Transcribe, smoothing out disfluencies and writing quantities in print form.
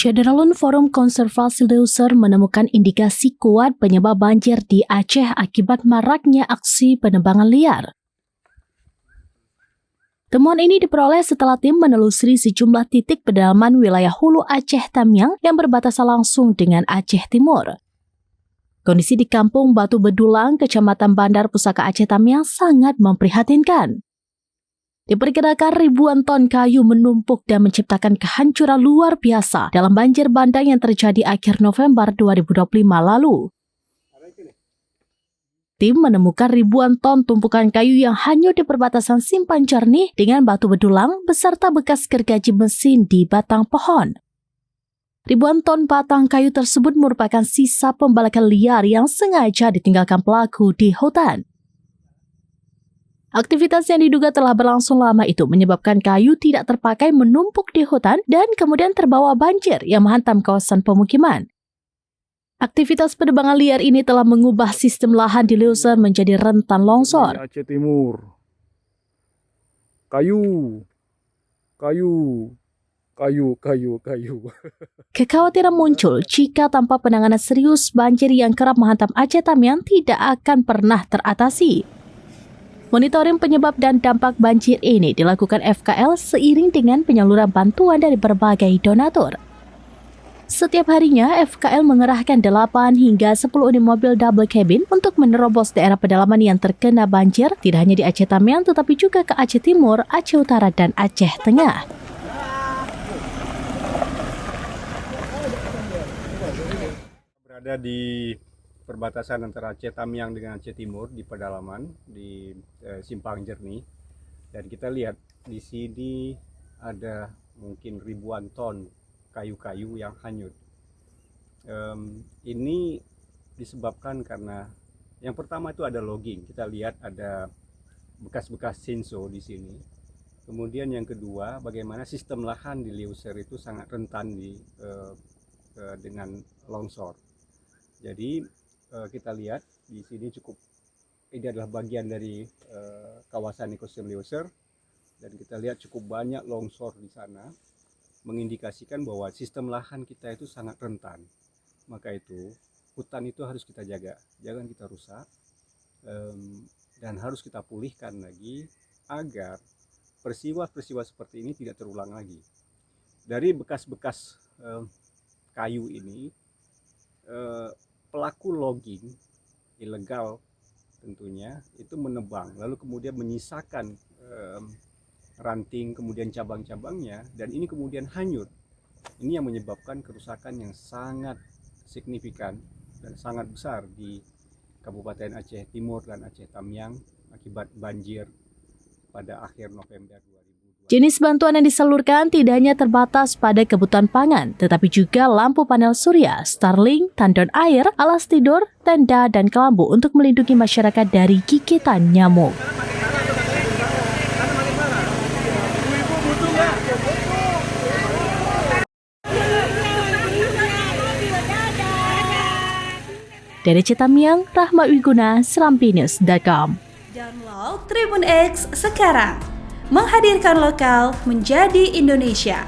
Syederalun Forum Konservasi Leuser menemukan indikasi kuat penyebab banjir di Aceh akibat maraknya aksi penebangan liar. Temuan ini diperoleh setelah tim menelusuri sejumlah titik pedalaman wilayah Hulu Aceh Tamiang yang berbatasan langsung dengan Aceh Timur. Kondisi di Kampung Batu Bedulang, Kecamatan Bandar Pusaka Aceh Tamiang sangat memprihatinkan. Diperkirakan ribuan ton kayu menumpuk dan menciptakan kehancuran luar biasa dalam banjir bandang yang terjadi akhir November 2025 lalu. Tim menemukan ribuan ton tumpukan kayu yang hanyut di perbatasan Simpan Jernih dengan Batu Bedulang beserta bekas gergaji mesin di batang pohon. Ribuan ton batang kayu tersebut merupakan sisa pembalakan liar yang sengaja ditinggalkan pelaku di hutan. Aktivitas yang diduga telah berlangsung lama itu menyebabkan kayu tidak terpakai menumpuk di hutan dan kemudian terbawa banjir yang menghantam kawasan pemukiman. Aktivitas penebangan liar ini telah mengubah sistem lahan di Leuser menjadi rentan longsor. Aceh Timur. Kayu. Kekhawatiran muncul jika tanpa penanganan serius banjir yang kerap menghantam Aceh Tamiang tidak akan pernah teratasi. Monitoring penyebab dan dampak banjir ini dilakukan FKL seiring dengan penyaluran bantuan dari berbagai donatur. Setiap harinya, FKL mengerahkan 8 hingga 10 unit mobil double cabin untuk menerobos daerah pedalaman yang terkena banjir, tidak hanya di Aceh Tamiang tetapi juga ke Aceh Timur, Aceh Utara, dan Aceh Tengah. Berada di perbatasan antara Aceh Tamiang dengan Aceh Timur di pedalaman di Simpang Jernih, dan kita lihat di sini ada mungkin ribuan ton kayu-kayu yang hanyut. Ini disebabkan karena yang pertama itu ada logging, kita lihat ada bekas-bekas senso di sini. Kemudian yang kedua, bagaimana sistem lahan di Leuser itu sangat rentan dengan longsor. Jadi kita lihat di sini ini adalah bagian dari kawasan ekosistem Leuser, dan kita lihat cukup banyak longsor di sana, mengindikasikan bahwa sistem lahan kita itu sangat rentan. Maka itu hutan itu harus kita jaga, jangan kita rusak, dan harus kita pulihkan lagi agar peristiwa-peristiwa seperti ini tidak terulang lagi. Dari bekas-bekas kayu ini, pelaku logging ilegal tentunya itu menebang, lalu kemudian menyisakan ranting, kemudian cabang-cabangnya, dan ini kemudian hanyut. Ini yang menyebabkan kerusakan yang sangat signifikan dan sangat besar di Kabupaten Aceh Timur dan Aceh Tamiang akibat banjir pada akhir November 2020. Jenis bantuan yang disalurkan tidak hanya terbatas pada kebutuhan pangan, tetapi juga lampu panel surya, Starlink, tandon air, alas tidur, tenda, dan kelambu untuk melindungi masyarakat dari gigitan nyamuk. Dari Aceh Tamiang, Rahma Wiguna, serampinews.com. Download Tribun X sekarang, menghadirkan lokal menjadi Indonesia.